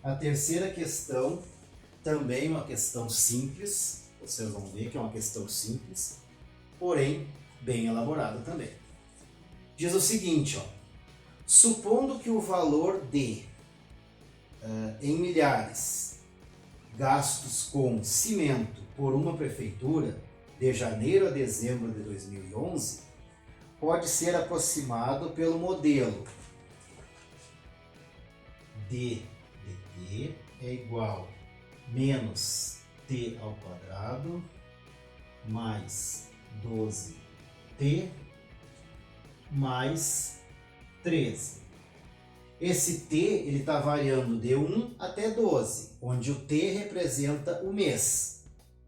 A terceira questão, também uma questão simples, vocês vão ver que é uma questão simples, porém bem elaborada também. Diz o seguinte, ó, supondo que o valor de, em milhares, gastos com cimento por uma prefeitura de janeiro a dezembro de 2011 pode ser aproximado pelo modelo D de T é igual menos T ao quadrado mais 12T mais 13. Esse T ele está variando de 1 até 12, onde o T representa o mês,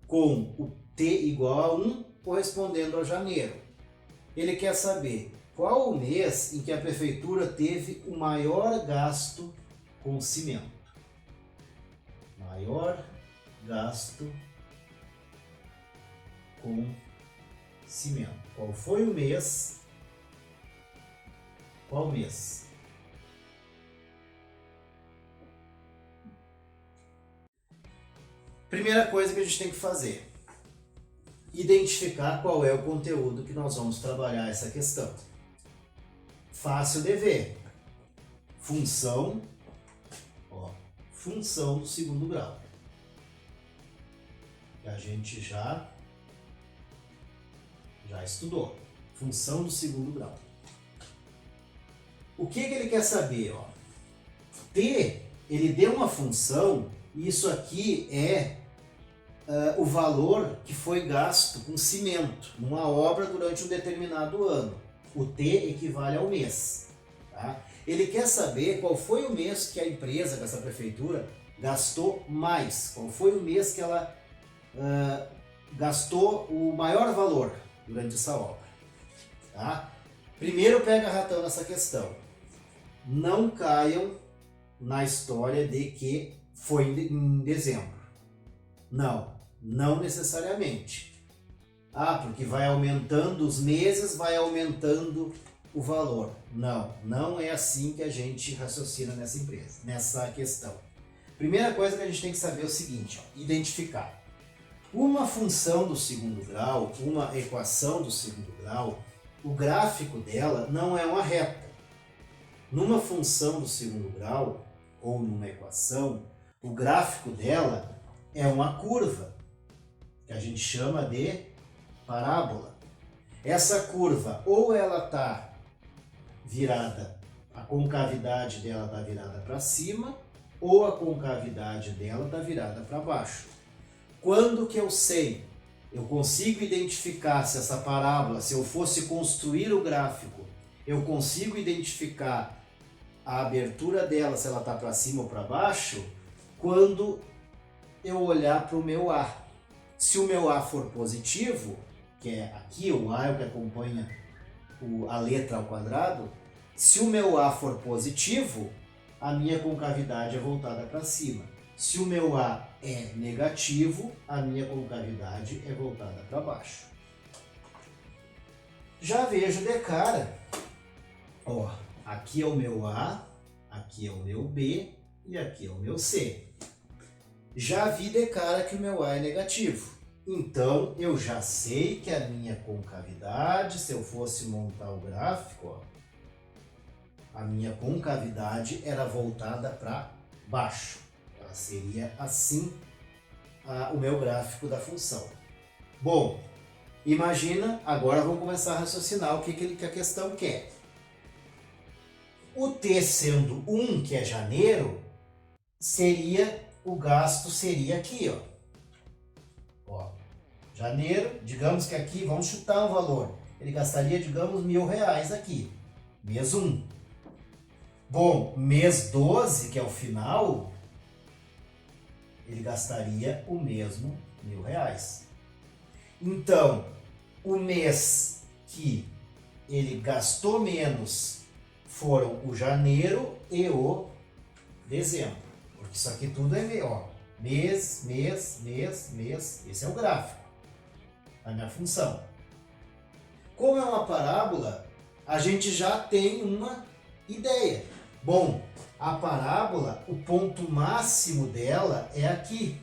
com o T igual a 1 correspondendo a janeiro. Ele quer saber qual o mês em que a prefeitura teve o maior gasto com cimento. Maior gasto com cimento. Qual foi o mês? Qual mês? Primeira coisa que a gente tem que fazer, identificar qual é o conteúdo que nós vamos trabalhar essa questão. Fácil de ver. Função, ó, função do segundo grau. Que a gente já estudou. Função do segundo grau. O que ele quer saber? Ó? T, ele deu uma função, e isso aqui é o valor que foi gasto com cimento numa obra durante um determinado ano. O T equivale ao mês. Tá? Ele quer saber qual foi o mês que a empresa, que essa prefeitura, gastou mais. Qual foi o mês que ela gastou o maior valor durante essa obra. Tá? Primeiro pega ratão nessa questão. Não caiam na história de que foi em dezembro. Não necessariamente. Porque vai aumentando os meses, vai aumentando o valor. Não é assim que a gente raciocina nessa empresa, nessa questão. Primeira coisa que a gente tem que saber é o seguinte, ó, identificar. Uma função do segundo grau, uma equação do segundo grau, o gráfico dela não é uma reta. Numa função do segundo grau, ou numa equação, o gráfico dela é uma curva, que a gente chama de parábola. Essa curva, ou ela está virada, a concavidade dela está virada para cima, ou a concavidade dela está virada para baixo. Quando que eu sei? Eu consigo identificar se essa parábola, se eu fosse construir o gráfico, eu consigo identificar a abertura dela, se ela está para cima ou para baixo, quando eu olhar para o meu A. Se o meu A for positivo, que é aqui, o A é o que acompanha a letra ao quadrado, se o meu A for positivo, a minha concavidade é voltada para cima. Se o meu A é negativo, a minha concavidade é voltada para baixo. Já vejo de cara, ó, aqui é o meu A, aqui é o meu B e aqui é o meu C. Já vi de cara que o meu A é negativo. Então, eu já sei que a minha concavidade, se eu fosse montar o gráfico, ó, a minha concavidade era voltada para baixo. Ela seria assim o meu gráfico da função. Bom, imagina, agora vamos começar a raciocinar o que a questão quer. O T sendo 1, que é janeiro, o gasto seria aqui, ó. Janeiro, digamos que aqui, vamos chutar um valor. Ele gastaria, digamos, R$1.000 aqui. Mês 1. Bom, mês 12, que é o final, ele gastaria o mesmo R$1.000. Então, o mês que ele gastou menos foram o janeiro e o dezembro. Porque isso aqui tudo é mês, esse é o gráfico, a minha função. Como é uma parábola, a gente já tem uma ideia. Bom, A parábola, o ponto máximo dela é aqui.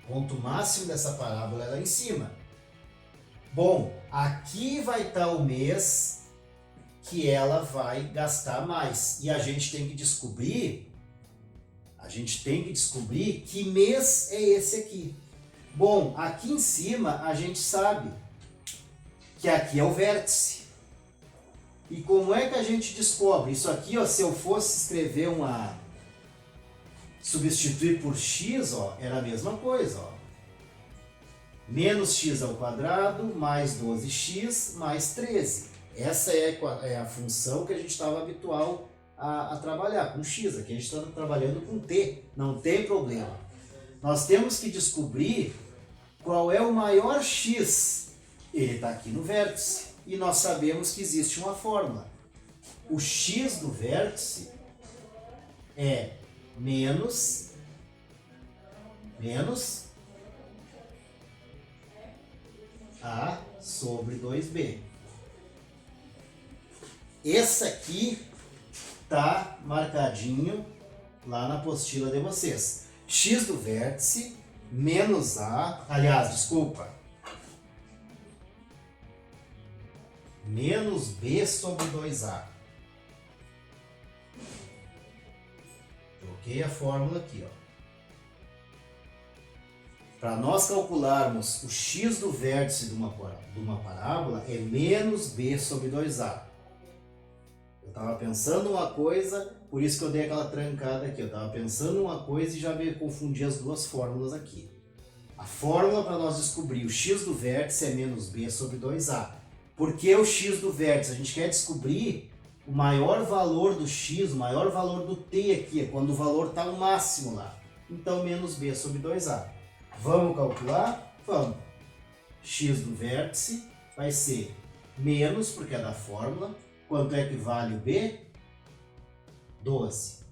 O ponto máximo dessa parábola é lá em cima. Bom, aqui vai estar o mês que ela vai gastar mais. E a gente tem que descobrir que mês é esse aqui. Bom, aqui em cima a gente sabe que aqui é o vértice. E como é que a gente descobre? Isso aqui, ó, se eu fosse escrever substituir por x, ó, era a mesma coisa, ó. Menos x ao quadrado mais 12x mais 13. Essa é a função que a gente estava habitual a trabalhar, com x. Aqui a gente está trabalhando com t, não tem problema. Nós temos que descobrir qual é o maior x. Ele está aqui no vértice. E nós sabemos que existe uma fórmula. O x do vértice é menos a sobre 2b. Esse aqui tá marcadinho lá na apostila de vocês. X do vértice menos a, menos b sobre 2a. Troquei a fórmula aqui, ó. Para nós calcularmos o x do vértice de uma parábola é menos b sobre 2a. Eu estava pensando uma coisa, por isso que eu dei aquela trancada aqui. Eu estava pensando uma coisa e já me confundi as duas fórmulas aqui. A fórmula para nós descobrir o x do vértice é menos b sobre 2a. Por que o x do vértice? A gente quer descobrir o maior valor do x, o maior valor do t aqui, é quando o valor está ao máximo lá. Então, menos b sobre 2a. Vamos calcular? Vamos. X do vértice vai ser menos, porque é da fórmula. Quanto é que vale o b? 12.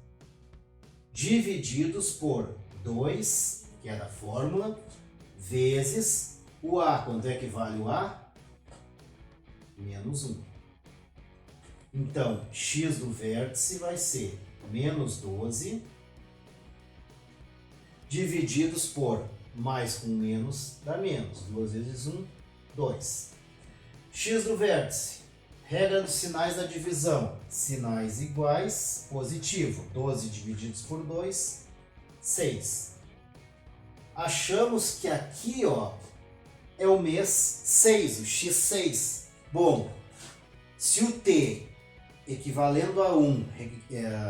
Divididos por 2, que é da fórmula, vezes o a. Quanto é que vale o a? Menos 1. Então, x do vértice vai ser menos 12, divididos por mais com menos dá menos. 2 vezes 1, 2. X do vértice, regra dos sinais da divisão. Sinais iguais, positivo. 12 divididos por 2, 6. Achamos que aqui, ó, é o mês 6, o x6. Bom, se o t equivalendo a 1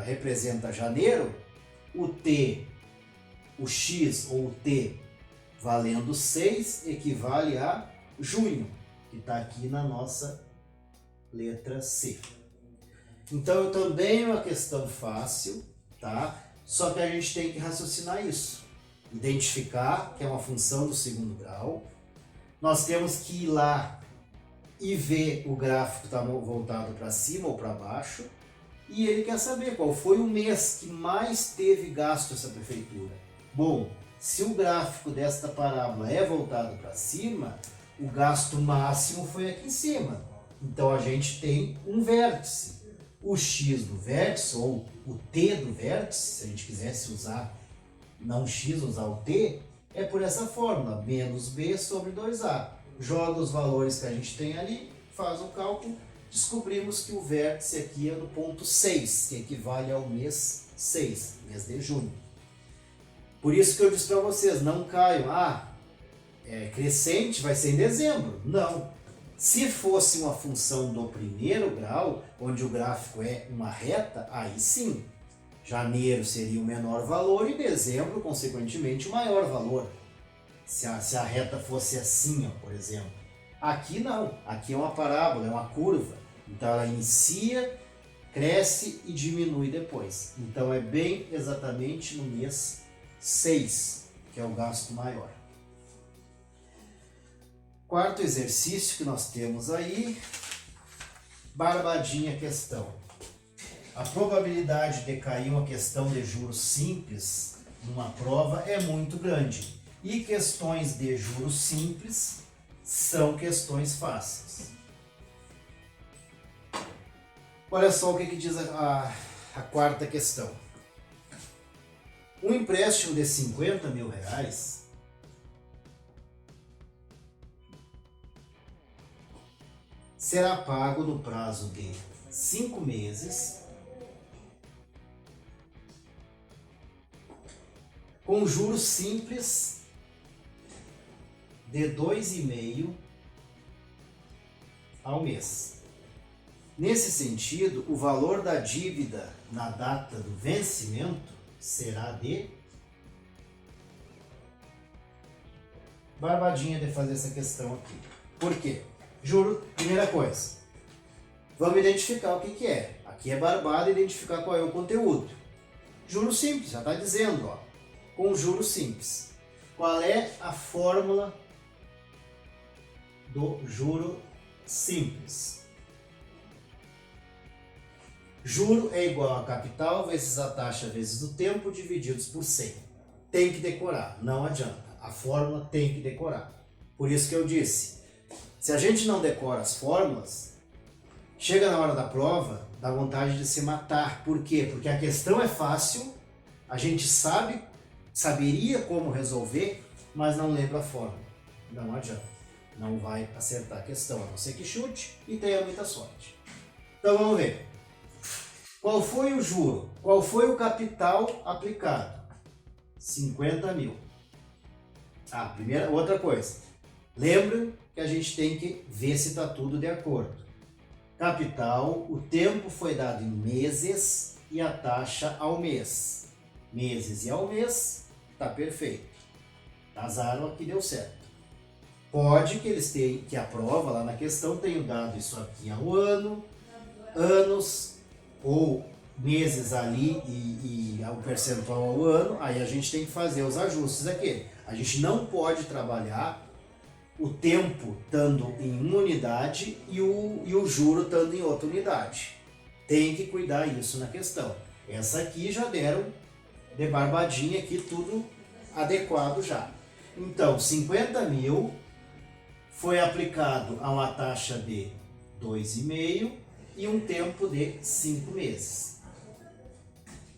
representa janeiro, o x ou o t valendo 6 equivale a junho, que está aqui na nossa letra C. Então também é uma questão fácil, tá? Só que a gente tem que raciocinar isso. Identificar que é uma função do segundo grau. Nós temos que ir lá e ver o gráfico está voltado para cima ou para baixo. E ele quer saber qual foi o mês que mais teve gasto essa prefeitura. Bom, se o gráfico desta parábola é voltado para cima, o gasto máximo foi aqui em cima. Então a gente tem um vértice. O x do vértice, ou o t do vértice, se a gente quisesse usar, não o x, usar o t, é por essa fórmula, menos b sobre 2a. Joga os valores que a gente tem ali, faz o cálculo, descobrimos que o vértice aqui é no ponto 6, que equivale ao mês 6, mês de junho. Por isso que eu disse para vocês, não caiam, crescente vai ser em dezembro. Não. Se fosse uma função do primeiro grau, onde o gráfico é uma reta, aí sim. Janeiro seria o menor valor e dezembro, consequentemente, o maior valor. Se a reta fosse assim, ó, por exemplo. Aqui não. Aqui é uma parábola, é uma curva. Então ela inicia, cresce e diminui depois. Então é bem exatamente no mês 6, que é o gasto maior. Quarto exercício que nós temos aí, barbadinha questão. A probabilidade de cair uma questão de juros simples numa prova é muito grande. E questões de juros simples são questões fáceis. Olha só o que diz a quarta questão. Um empréstimo de 50 mil reais será pago no prazo de 5 meses com juros simples de 2,5 ao mês. Nesse sentido, o valor da dívida na data do vencimento será de... Barbadinha de fazer essa questão aqui. Por quê? Juro, primeira coisa, vamos identificar o que é. Aqui é barbada identificar qual é o conteúdo. Juro simples, já está dizendo, ó, com juros simples. Qual é a fórmula do juro simples? Juro é igual a capital vezes a taxa vezes o tempo divididos por 100. Tem que decorar, não adianta. A fórmula tem que decorar. Por isso que eu disse, se a gente não decora as fórmulas, chega na hora da prova, dá vontade de se matar. Por quê? Porque a questão é fácil, a gente saberia como resolver, mas não lembra a fórmula. Não adianta. Não vai acertar a questão, a não ser que chute e tenha muita sorte. Então vamos ver. Qual foi o juro? Qual foi o capital aplicado? 50 mil. Outra coisa. Lembra que a gente tem que ver se está tudo de acordo. Capital, o tempo foi dado em meses e a taxa ao mês. Meses e ao mês, está perfeito. Casaram aqui, deu certo. Pode que eles tenham, que a prova lá na questão tenham dado isso aqui ao ano, anos ou meses ali e o percentual ao ano, aí a gente tem que fazer os ajustes aqui. A gente não pode trabalhar o tempo estando em uma unidade e o juro estando em outra unidade. Tem que cuidar isso na questão. Essa aqui já deram de barbadinha aqui, tudo adequado já. Então, 50 mil foi aplicado a uma taxa de 2,5 e um tempo de 5 meses,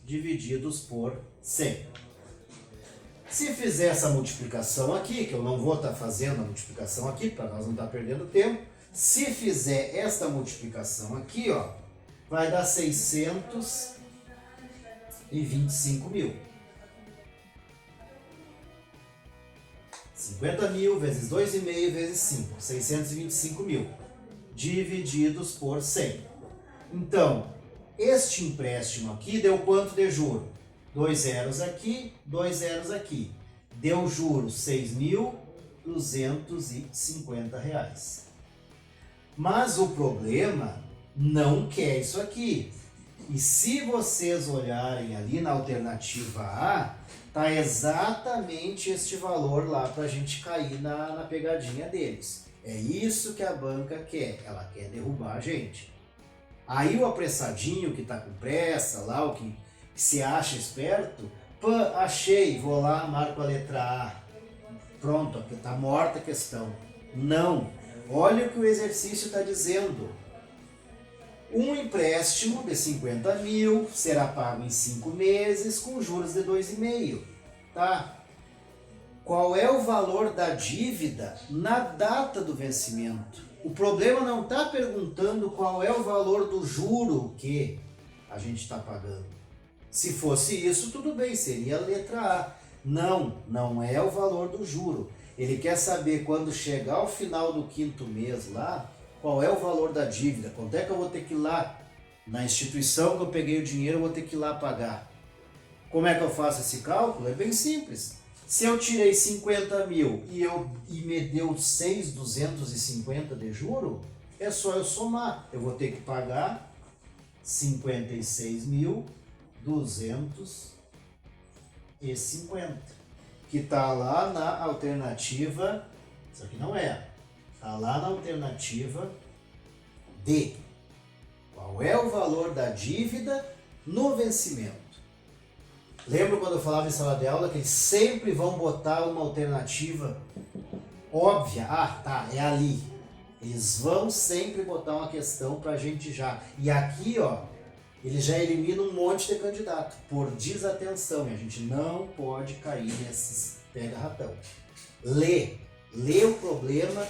divididos por 100. Se fizer essa multiplicação aqui, que eu não vou estar fazendo a multiplicação aqui, para nós não estar perdendo tempo, se fizer esta multiplicação aqui, ó, vai dar 625 mil. 50 mil vezes 2,5 vezes 5, 625 mil, divididos por 100. Então, este empréstimo aqui deu quanto de juro? 2 zeros aqui, 2 zeros aqui. Deu juros R$ 6.250. Mas o problema não quer isso aqui. E se vocês olharem ali na alternativa A, tá exatamente este valor lá para a gente cair na pegadinha deles. É isso que a banca quer. Ela quer derrubar a gente. Aí o apressadinho que está com pressa, lá o que se acha esperto, pã, achei, vou lá, marco a letra A. Pronto, aqui está morta a questão. Não. Olha o que o exercício está dizendo. Um empréstimo de 50 mil será pago em 5 meses com juros de 2,5. Tá? Qual é o valor da dívida na data do vencimento? O problema não está perguntando qual é o valor do juro que a gente está pagando. Se fosse isso, tudo bem, seria a letra A. Não, não é o valor do juro. Ele quer saber quando chegar ao final do 5º mês lá, qual é o valor da dívida, quanto é que eu vou ter que ir lá, na instituição que eu peguei o dinheiro, eu vou ter que ir lá pagar. Como é que eu faço esse cálculo? É bem simples. Se eu tirei 50 mil e me deu 6.250 de juro, é só eu somar. Eu vou ter que pagar 56.250, que está lá na alternativa, isso aqui não é, está lá na alternativa D. Qual é o valor da dívida no vencimento? Lembra quando eu falava em sala de aula que eles sempre vão botar uma alternativa óbvia? Ah, tá, é ali. Eles vão sempre botar uma questão para a gente já. E aqui, ó, ele já elimina um monte de candidato por desatenção. E a gente não pode cair nesses pega-ratão. Lê o problema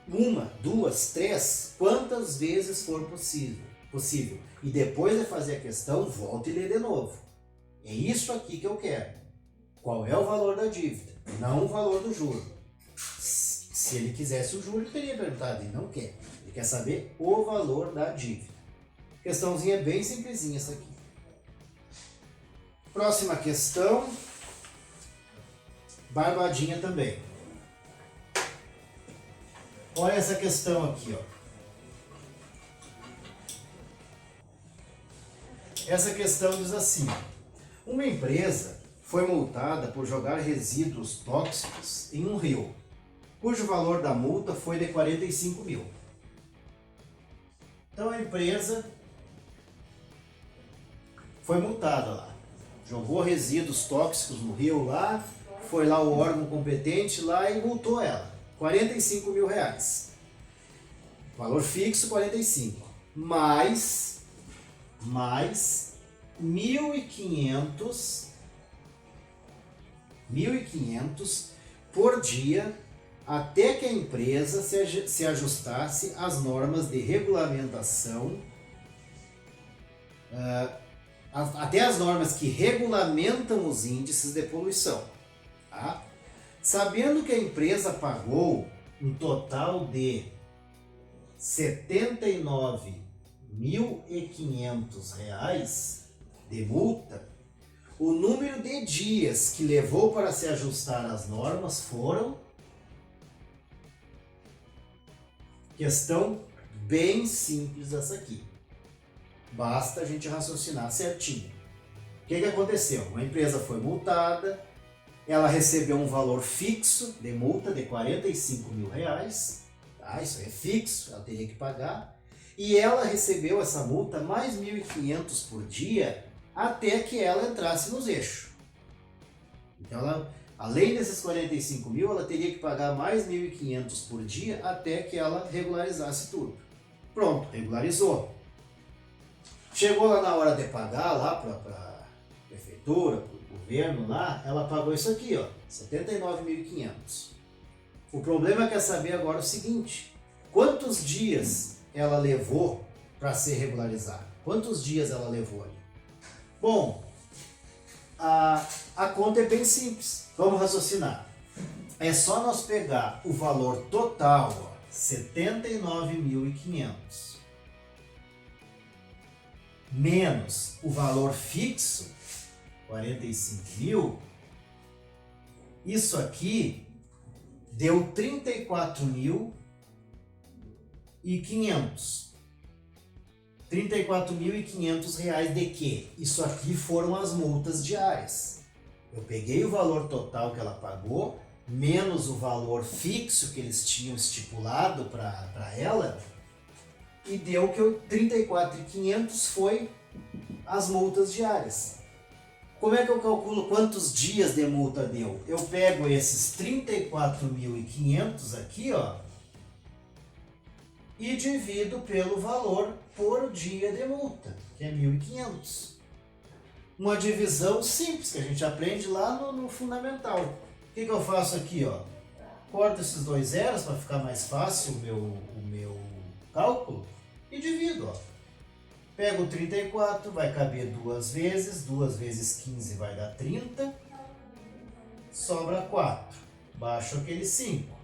uma, duas, três, quantas vezes for possível. E depois de fazer a questão, volta e lê de novo. É isso aqui que eu quero. Qual é o valor da dívida? Não o valor do juro. Se ele quisesse o juro, ele teria perguntado. Ele não quer. Ele quer saber o valor da dívida. Questãozinha bem simplesinha essa aqui. Próxima questão. Barbadinha também. Olha essa questão aqui, ó. Essa questão diz assim: uma empresa foi multada por jogar resíduos tóxicos em um rio, cujo valor da multa foi de 45 mil. Então a empresa foi multada lá, jogou resíduos tóxicos no rio lá, foi lá o órgão competente lá e multou ela, 45 mil reais. Valor fixo 45, mais 1.500 por dia até que a empresa se ajustasse às normas de regulamentação, até as normas que regulamentam os índices de poluição. Tá? Sabendo que a empresa pagou um total de R$ 79.500 de multa, o número de dias que levou para se ajustar às normas foram... Questão bem simples essa aqui. Basta a gente raciocinar certinho. O que aconteceu? Uma empresa foi multada, ela recebeu um valor fixo de multa de 45 mil reais, tá? Isso é fixo, ela teria que pagar, e ela recebeu essa multa mais 1.500 por dia até que ela entrasse nos eixos. Então, além desses 45 mil, ela teria que pagar mais 1.500 por dia até que ela regularizasse tudo. Pronto, regularizou. Chegou lá na hora de pagar lá para a prefeitura, para o governo lá, ela pagou isso aqui, ó, 79.500. O problema é saber agora o seguinte: quantos dias ela levou para ser regularizada? Quantos dias ela levou ali? Bom, a conta é bem simples. Vamos raciocinar. É só nós pegar o valor total, 79.500, menos o valor fixo, 45 mil. Isso aqui deu 34.500. 34.500 reais de quê? Isso aqui foram as multas diárias. Eu peguei o valor total que ela pagou, menos o valor fixo que eles tinham estipulado para ela, e deu que 34.500 foi as multas diárias. Como é que eu calculo quantos dias de multa deu? Eu pego esses 34.500 aqui, ó, e divido pelo valor por dia de multa, que é 1.500. Uma divisão simples que a gente aprende lá no fundamental. O que eu faço aqui, ó? Corto esses dois zeros para ficar mais fácil o meu cálculo e divido, ó. Pego 34, vai caber 2 vezes 15 vai dar 30, sobra 4, baixo aquele 5.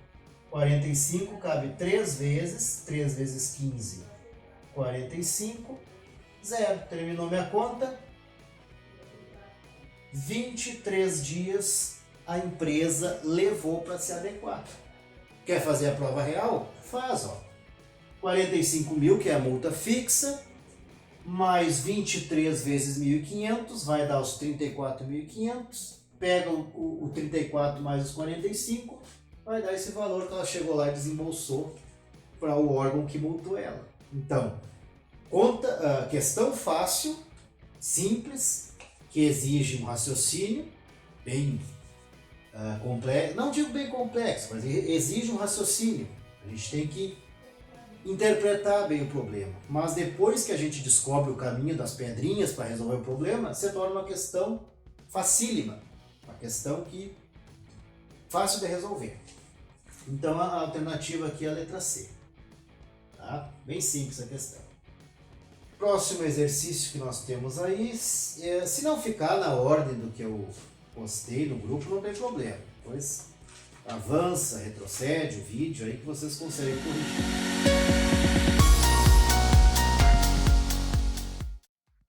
45 cabe 3 vezes 15, 45, 0. Terminou minha conta. 23 dias a empresa levou para se adequar. Quer fazer a prova real? Faz, ó. 45 mil, que é a multa fixa, mais 23 vezes 1.500, vai dar os 34.500. Pega o 34 mais os 45, vai dar esse valor que ela chegou lá e desembolsou para o órgão que multou ela. Então, questão fácil, simples, que exige um raciocínio bem complexo, não digo bem complexo, mas exige um raciocínio. A gente tem que interpretar bem o problema. Mas depois que a gente descobre o caminho das pedrinhas para resolver o problema, se torna uma questão facílima, uma questão que fácil de resolver. Então a alternativa aqui é a letra C. Tá? Bem simples a questão. Próximo exercício que nós temos aí, se não ficar na ordem do que eu postei no grupo, não tem problema. Depois avança, retrocede o vídeo aí que vocês conseguem corrigir.